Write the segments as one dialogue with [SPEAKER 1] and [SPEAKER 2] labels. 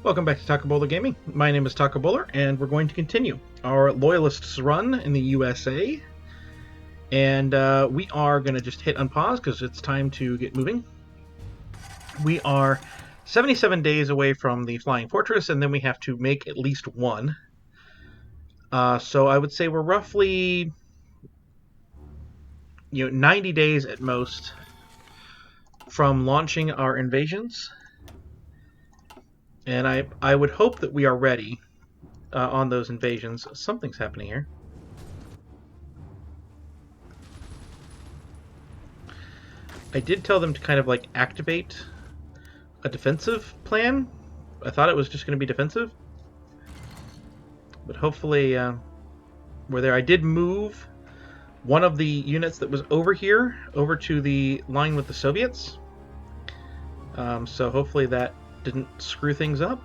[SPEAKER 1] Welcome back to Taco Bowler Gaming. My name is Taco Bowler, and we're going to continue our Loyalists run in the USA. And we are going to just hit unpause because it's time to get moving. We are 77 days away from the Flying Fortress, and then we have to make at least one. So I would say we're roughly 90 days at most from launching our invasions. And I would hope that we are ready on those invasions. Something's happening here. I did tell them to kind of like activate a defensive plan. I thought it was just going to be defensive. But hopefully we're there. I did move one of the units that was over here over to the line with the Soviets. So hopefully that didn't screw things up.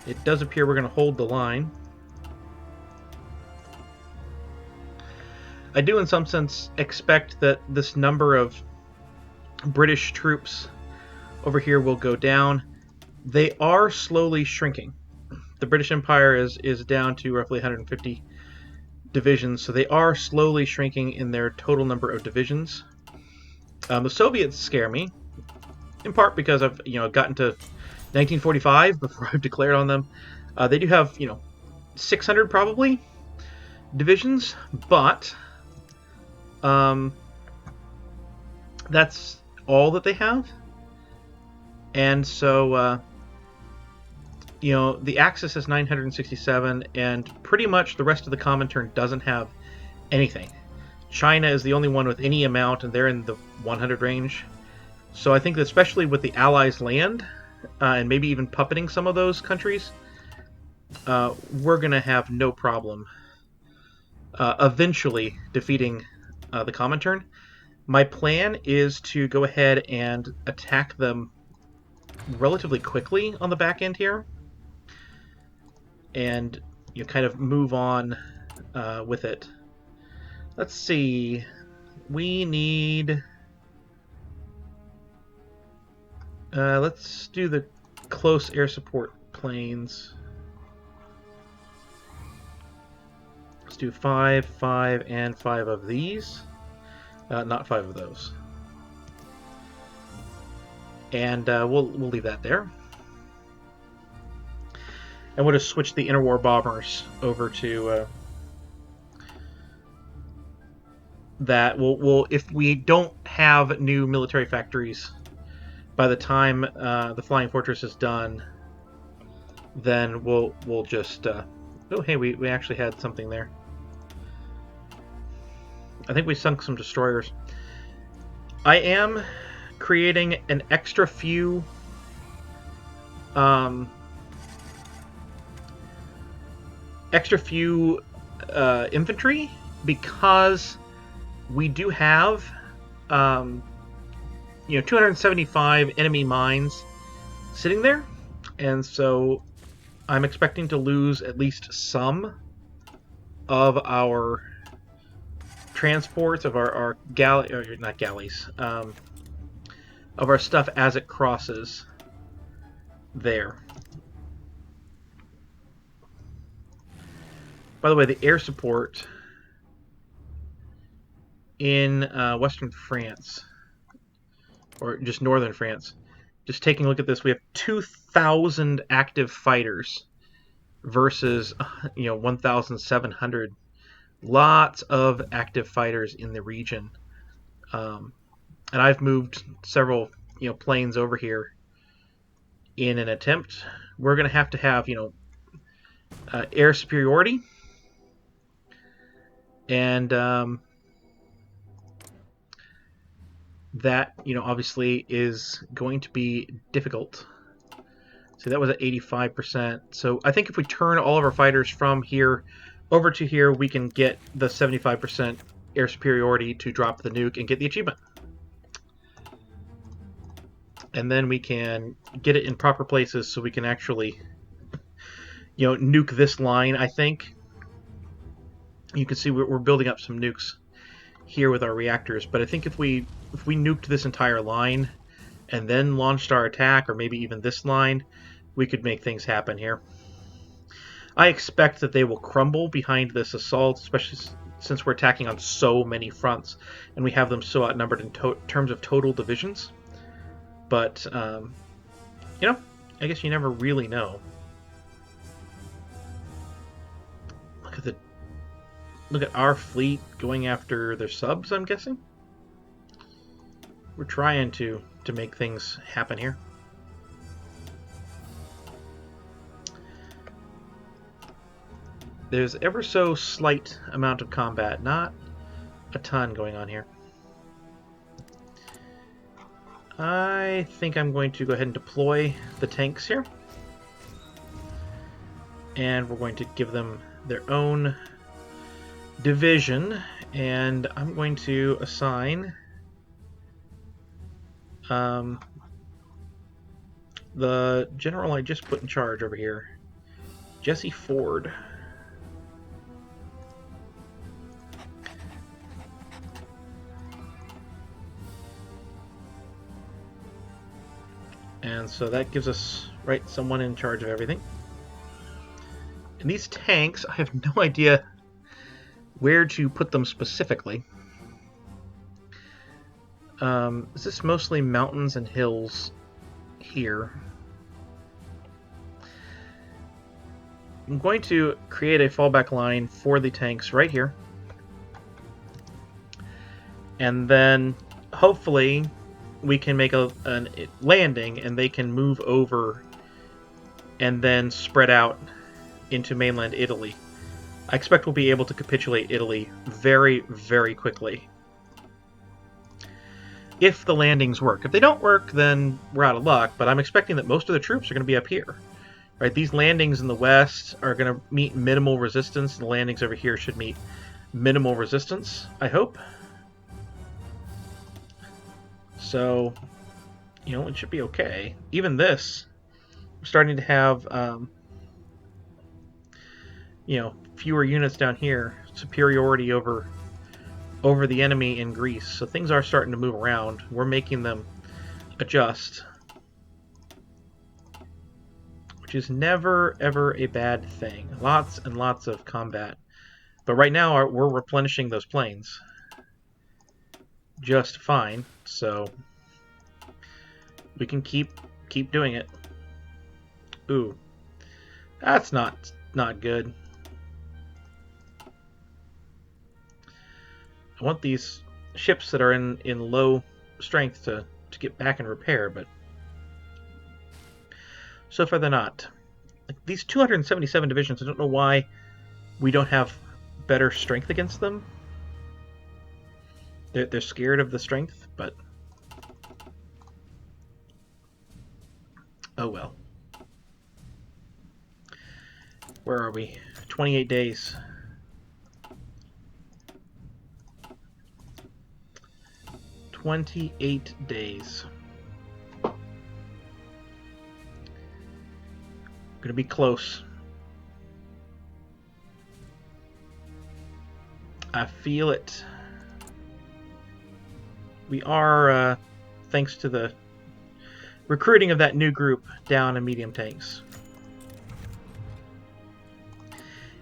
[SPEAKER 1] It does appear we're going to hold the line. I do in some sense expect that this number of British troops over here will go down. They are slowly shrinking. The British Empire is down to roughly 150 divisions, so they are slowly shrinking in their total number of divisions. The Soviets scare me, in part because I've gotten to 1945 before I've declared on them. They do have 600 probably divisions, but that's all that they have. And so the Axis is 967, and pretty much the rest of the Comintern doesn't have anything. China is the only one with any amount, and they're in the 100 range. So I think that especially with the Allies' land, and maybe even puppeting some of those countries, we're going to have no problem eventually defeating the Comintern. My plan is to go ahead and attack them relatively quickly on the back end here, and kind of move on with it. Let's see. We need... let's do the close air support planes. Let's do 5, 5, and 5 of these. Not 5 of those. And we'll leave that there. And we'll just switch the interwar bombers over to that. We'll if we don't have new military factories by the time the Flying Fortress is done, then we'll just oh hey, we actually had something there. I think we sunk some destroyers. I am creating an extra few infantry because we do have 275 enemy mines sitting there, and so I'm expecting to lose at least some of our transports, of our not galleys, of our stuff as it crosses there. By the way, the air support in western France, or just northern France, just taking a look at this, we have 2,000 active fighters versus 1,700. Lots of active fighters in the region, and I've moved several planes over here in an attempt. We're going to have air superiority, and that obviously is going to be difficult. See, that was at 85%. So I think if we turn all of our fighters from here over to here, we can get the 75% air superiority to drop the nuke and get the achievement. And then we can get it in proper places so we can actually nuke this line. I think you can see we're building up some nukes here with our reactors, but I think if we nuked this entire line and then launched our attack, or maybe even this line, we could make things happen here. I expect that they will crumble behind this assault, especially since we're attacking on so many fronts, and we have them so outnumbered in terms of total divisions. But, you know, I guess you never really know. Look at our fleet going after their subs, I'm guessing. We're trying to make things happen here. There's ever so slight amount of combat, not a ton going on here. I think I'm going to go ahead and deploy the tanks here. And we're going to give them their own division, and I'm going to assign the general I just put in charge over here, Jesse Ford. And so that gives us, right, someone in charge of everything. And these tanks, I have no idea where to put them specifically. Is this mostly mountains and hills here? I'm going to create a fallback line for the tanks right here. And then hopefully we can make a landing and they can move over and then spread out into mainland Italy. I expect we'll be able to capitulate Italy very, very quickly. If the landings work. If they don't work, then we're out of luck, but I'm expecting that most of the troops are going to be up here. Right? These landings in the west are going to meet minimal resistance. The landings over here should meet minimal resistance, I hope. So, you know, it should be okay. Even this, we're starting to have, you know, fewer units down here, superiority over the enemy in Greece. So things are starting to move around. We're making them adjust, which is never, ever a bad thing. Lots and lots of combat. But right now, we're replenishing those planes just fine, so we can keep doing it. Ooh, that's not good. I want these ships that are in low strength to get back and repair, but so far they're not. Like these 277 divisions, I don't know why we don't have better strength against them. They're scared of the strength, but oh well. Where are we? 28 days. Gonna be close. I feel it. We are, thanks to the recruiting of that new group, down in medium tanks.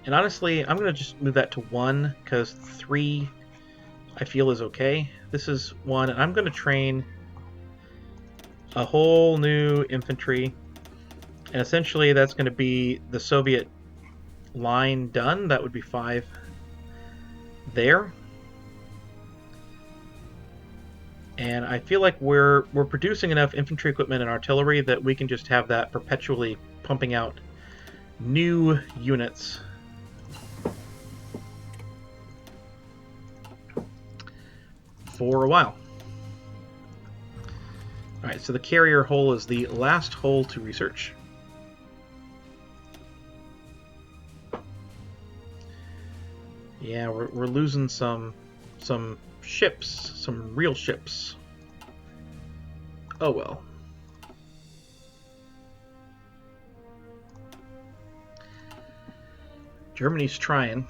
[SPEAKER 1] And honestly, I'm going to just move that to 1, because 3 I feel is okay. This is 1, and I'm going to train a whole new infantry. And essentially that's going to be the Soviet line done. That would be 5 there. And I feel like we're producing enough infantry equipment and artillery that we can just have that perpetually pumping out new units. For a while. Alright, so the carrier hull is the last hull to research. Yeah, we're losing some ships, some real ships. Oh well. Germany's trying.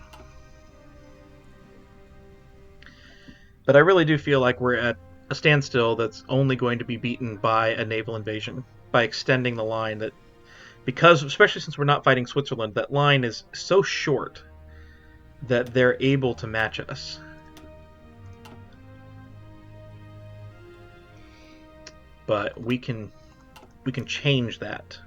[SPEAKER 1] But I really do feel like we're at a standstill that's only going to be beaten by a naval invasion, by extending the line that, because, especially since we're not fighting Switzerland, that line is so short that they're able to match us. But we can change that.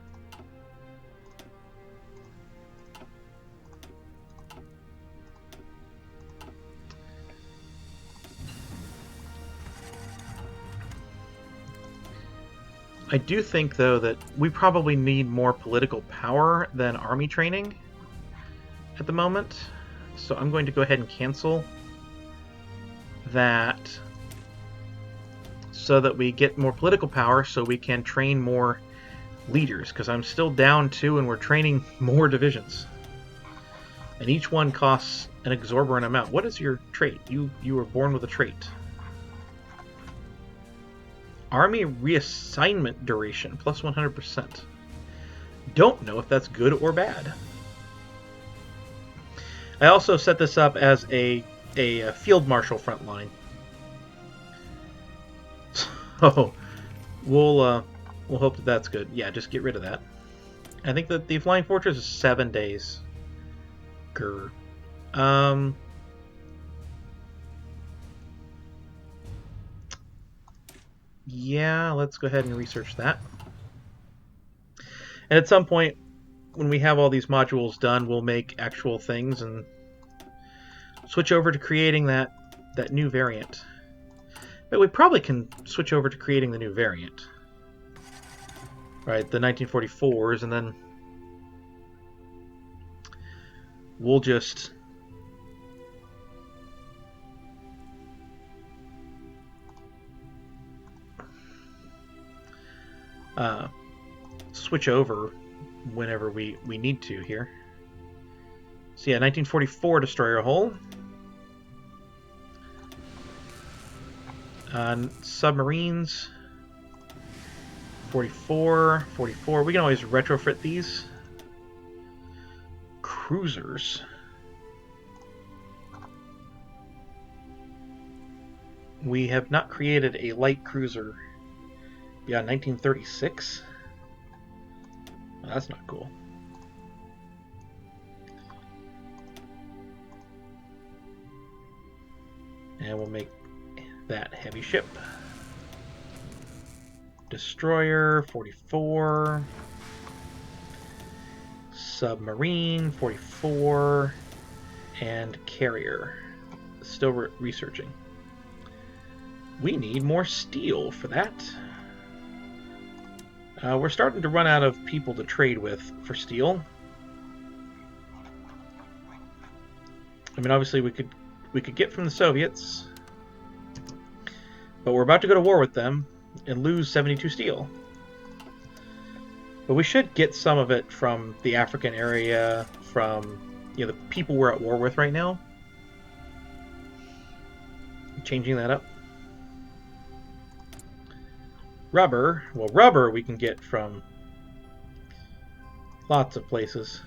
[SPEAKER 1] I do think, though, that we probably need more political power than army training at the moment. So I'm going to go ahead and cancel that so that we get more political power so we can train more leaders, because I'm still down 2 and we're training more divisions. And each one costs an exorbitant amount. What is your trait? You were born with a trait. Army reassignment duration, plus 100%. Don't know if that's good or bad. I also set this up as a field marshal front line. So we'll hope that that's good. Yeah, just get rid of that. I think that the Flying Fortress is 7 days. Grr. Yeah, let's go ahead and research that. And at some point, when we have all these modules done, we'll make actual things and switch over to creating that new variant. But we probably can switch over to creating the new variant. Right, the 1944s, and then we'll just switch over whenever we need to here. So yeah, 1944 destroyer hull. Submarines. 44. We can always retrofit these. Cruisers. We have not created a light cruiser beyond 1936. Well, that's not cool. And we'll make that heavy ship. Destroyer, 44. Submarine, 44. And carrier. Still researching. We need more steel for that. We're starting to run out of people to trade with for steel. I mean, obviously we could get from the Soviets, but we're about to go to war with them and lose 72 steel. But we should get some of it from the African area, from the people we're at war with right now. Changing that up. Rubber. Well, rubber we can get from lots of places.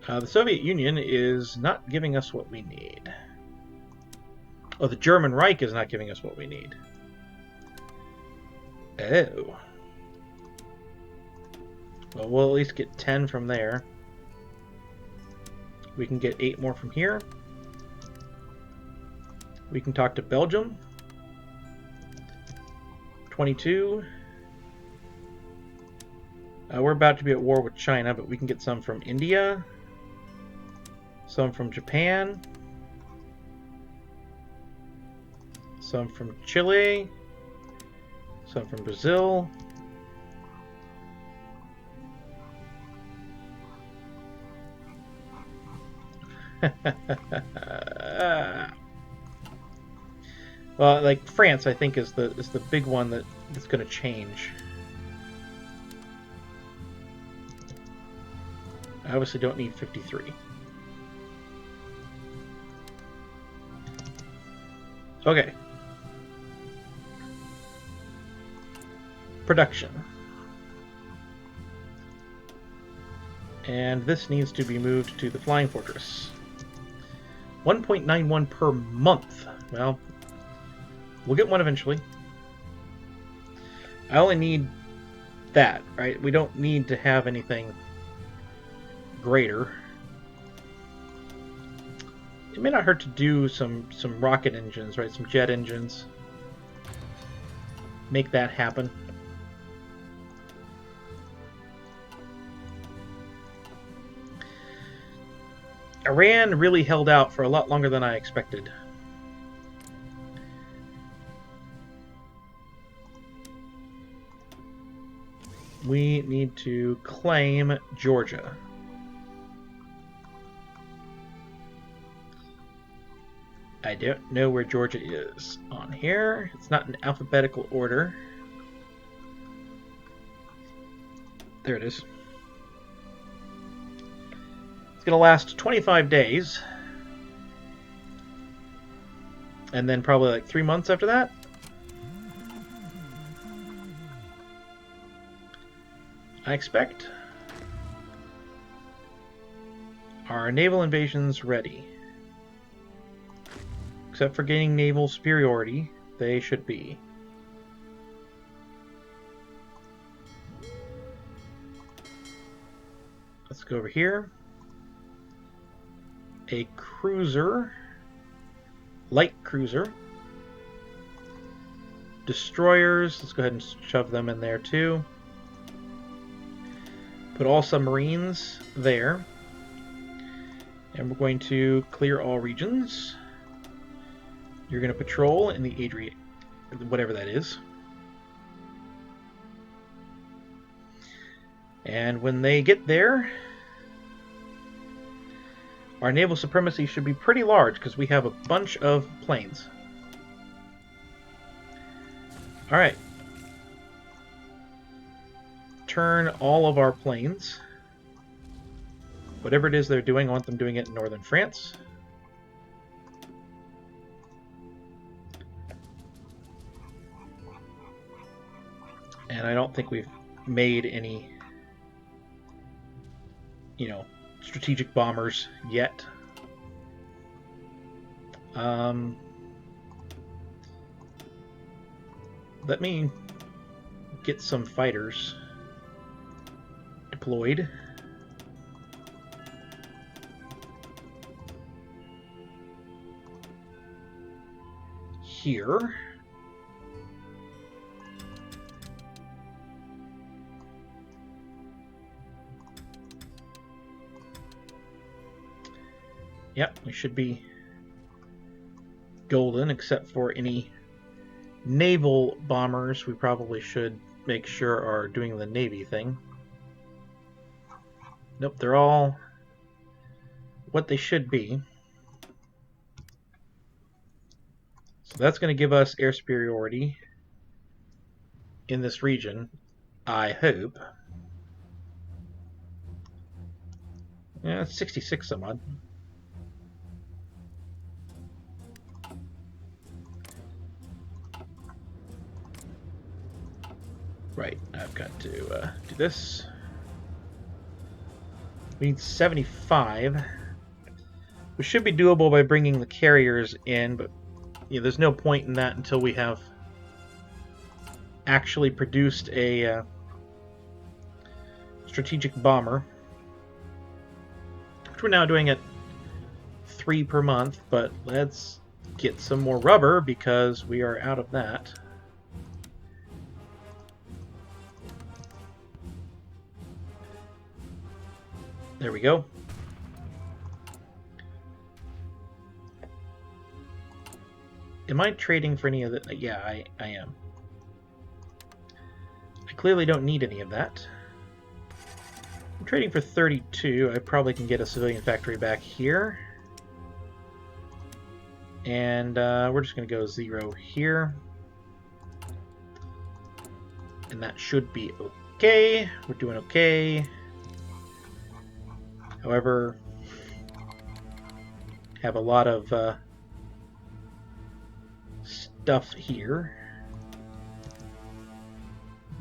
[SPEAKER 1] The Soviet Union is not giving us what we need. Oh, the German Reich is not giving us what we need. Oh. Well, we'll at least get 10 from there. We can get 8 more from here. We can talk to Belgium. 22. We're about to be at war with China, but we can get some from India. Some from Japan. Some from Chile. Some from Brazil. Well, like France, I think is the big one that's going to change. I obviously don't need 53. Okay. Production. And this needs to be moved to the Flying Fortress. 1.91 per month. Well, we'll get one eventually. I only need that, right? We don't need to have anything greater. It may not hurt to do some rocket engines, right? Some jet engines. Make that happen. Iran really held out for a lot longer than I expected. We need to claim Georgia. I don't know where Georgia is on here. It's not in alphabetical order. There it is. It's going to last 25 days. And then probably like 3 months after that. I expect. Our naval invasion's ready. Except for gaining naval superiority, they should be. Let's go over here. A cruiser. Light cruiser. Destroyers. Let's go ahead and shove them in there too. Put all submarines there. And we're going to clear all regions. You're going to patrol in the Adriatic, whatever that is. And when they get there, our naval supremacy should be pretty large because we have a bunch of planes. Alright. Turn all of our planes. Whatever it is they're doing, I want them doing it in northern France. And I don't think we've made any, strategic bombers yet. Let me get some fighters deployed. Here. Yep, we should be golden, except for any naval bombers we probably should make sure are doing the Navy thing. Nope, they're all what they should be. So that's going to give us air superiority in this region, I hope. Yeah, 66 some odd. Right, I've got to do this. We need 75. We should be doable by bringing the carriers in, but there's no point in that until we have actually produced a strategic bomber. Which we're now doing at 3 per month, but let's get some more rubber because we are out of that. There we go. Am I trading for any of that? Yeah, I am. I clearly don't need any of that. I'm trading for 32. I probably can get a civilian factory back here. And we're just going to go 0 here. And that should be okay. We're doing okay. However, have a lot of stuff here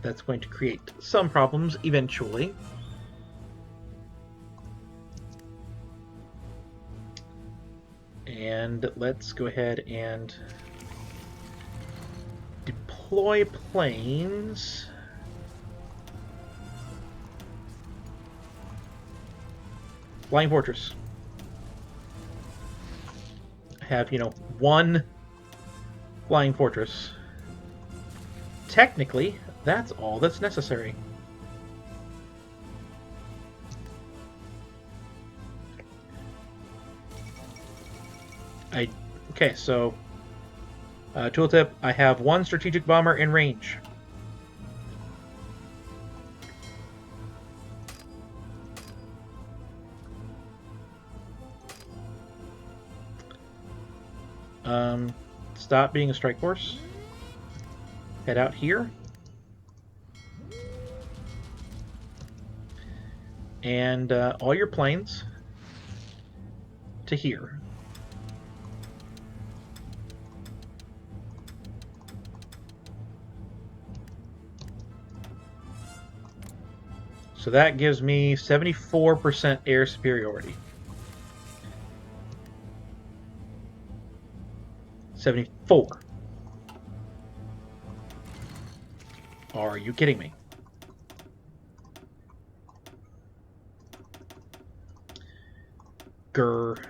[SPEAKER 1] that's going to create some problems eventually. And let's go ahead and deploy planes. Flying Fortress. Have, one Flying Fortress. Technically, that's all that's necessary. Okay, so tooltip, I have one strategic bomber in range. Stop being a strike force. Head out here. And all your planes to here. So that gives me 74% air superiority. 74. Are you kidding me? Grr.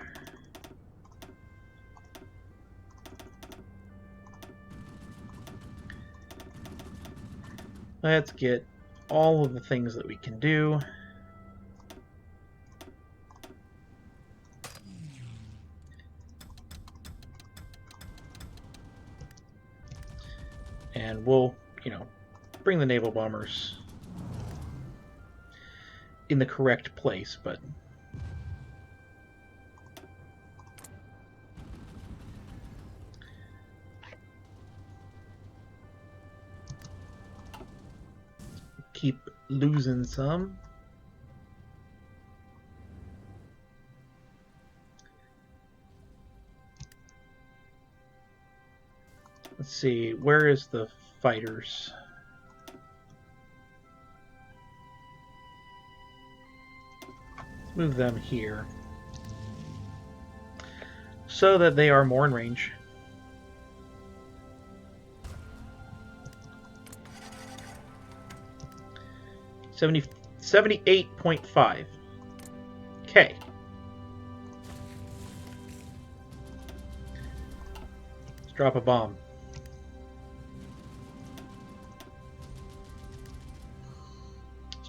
[SPEAKER 1] Let's get all of the things that we can do. And we'll, bring the naval bombers in the correct place, but keep losing some. Let's see, where is the fighters? Let's move them here so that they are more in range. – 78.5. Okay. Let's drop a bomb.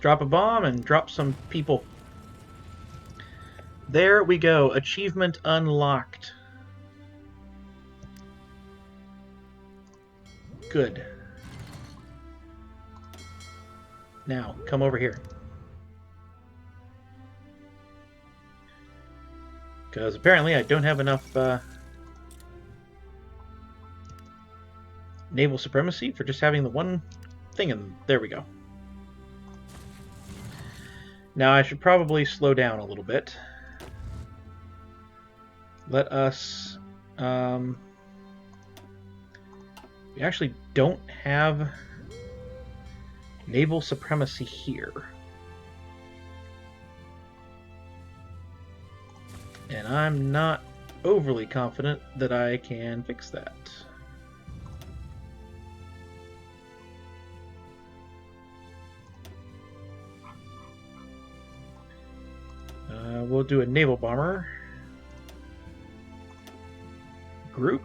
[SPEAKER 1] Drop a bomb and drop some people. There we go. Achievement unlocked. Good. Now, come over here. Because apparently I don't have enough naval supremacy for just having the one thing, and there we go. Now I should probably slow down a little bit. Let us... we actually don't have naval supremacy here. And I'm not overly confident that I can fix that. We'll do a naval bomber group.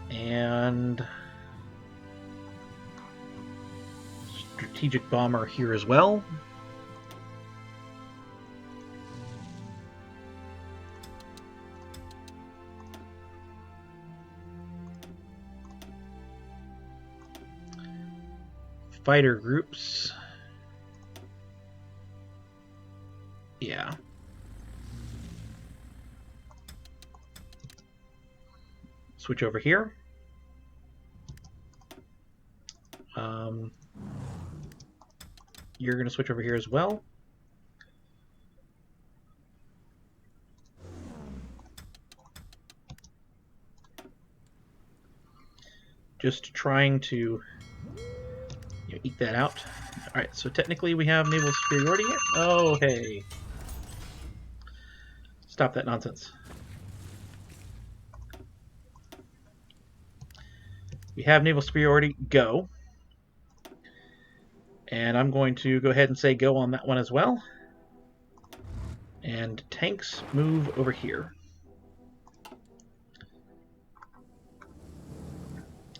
[SPEAKER 1] And strategic bomber here as well. Fighter groups. Yeah. Switch over here. You're going to switch over here as well. Just trying to eke that out. Alright, so technically we have naval superiority here. Oh, hey. Stop that nonsense. We have naval superiority. Go. And I'm going to go ahead and say go on that one as well. And tanks move over here.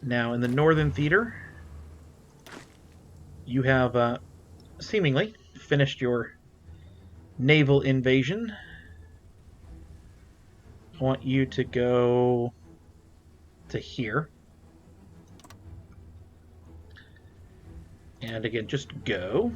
[SPEAKER 1] Now, in the northern theater, you have seemingly finished your naval invasion. I want you to go to here. And again, just go.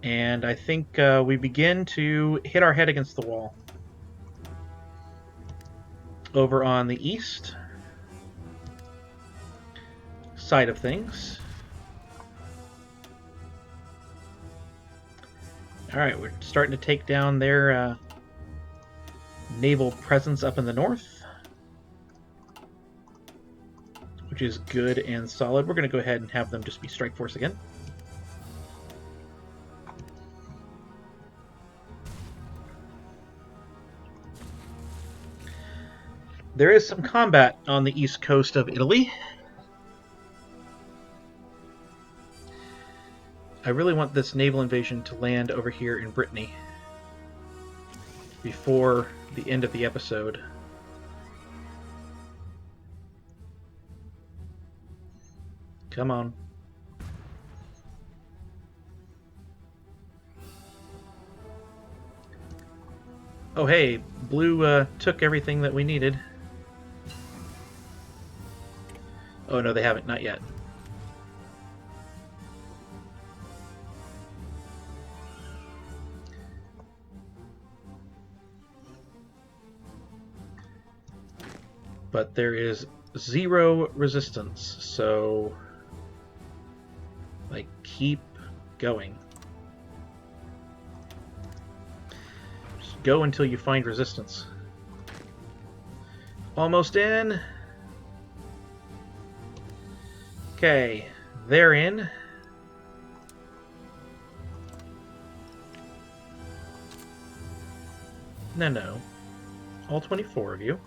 [SPEAKER 1] And I think we begin to hit our head against the wall. Over on the east side of things. Alright, we're starting to take down their naval presence up in the north, which is good and solid. We're going to go ahead and have them just be strike force again. There is some combat on the east coast of Italy. I really want this naval invasion to land over here in Brittany before the end of the episode. Come on. Oh hey, blue took everything that we needed. Oh no, they haven't, not yet. But there is 0 resistance, so like keep going. Just go until you find resistance. Almost in. Okay, they're in. No. All 24 of you.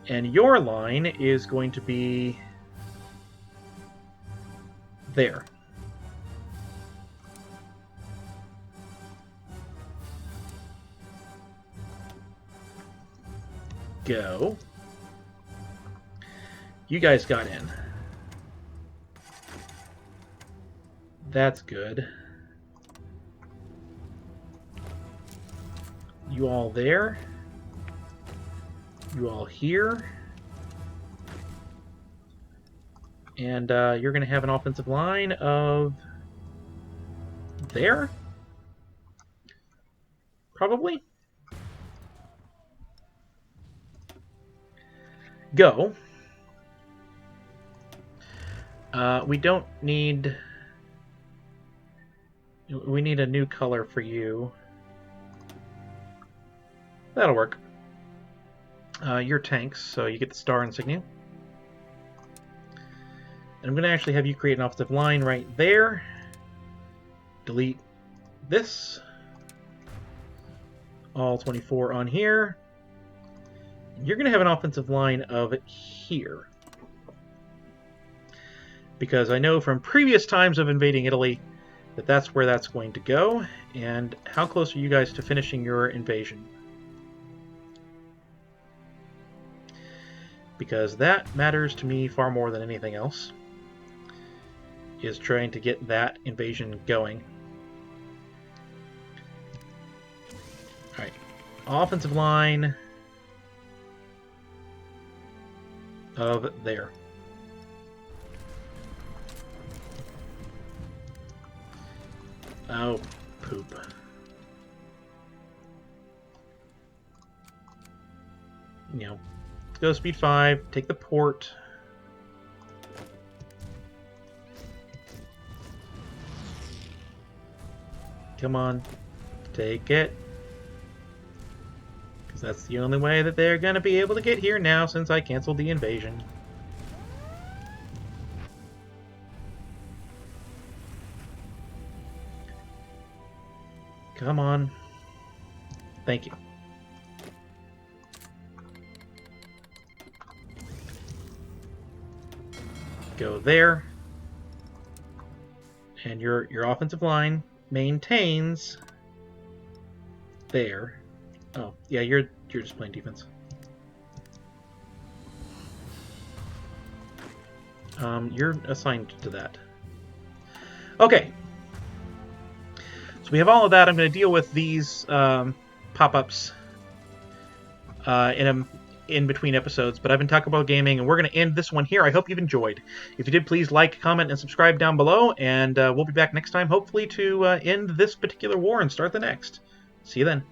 [SPEAKER 1] And your line is going to be there. Go. You guys got in. That's good. You all there. You all here. And you're going to have an offensive line of there? Probably. Go. We don't need... We need a new color for you. That'll work. You're tanks, so you get the star insignia. And I'm going to actually have you create an offensive line right there. Delete this. All 24 on here. You're going to have an offensive line of here. Because I know from previous times of invading Italy that that's where that's going to go. And how close are you guys to finishing your invasion? Because that matters to me far more than anything else, is trying to get that invasion going. Alright, offensive line of there. Oh, poop. You know, go speed 5, take the port. Come on. Take it. Because that's the only way that they're going to be able to get here now since I canceled the invasion. Come on. Thank you. Go there. And your offensive line maintains there. Oh, yeah, you're just playing defense. You're assigned to that. Okay. So we have all of that. I'm going to deal with these pop-ups in between episodes, but I've been talking about gaming, and we're going to end this one here. I hope you've enjoyed. If you did, please like, comment, and subscribe down below, and we'll be back next time, hopefully, to end this particular war and start the next. See you then.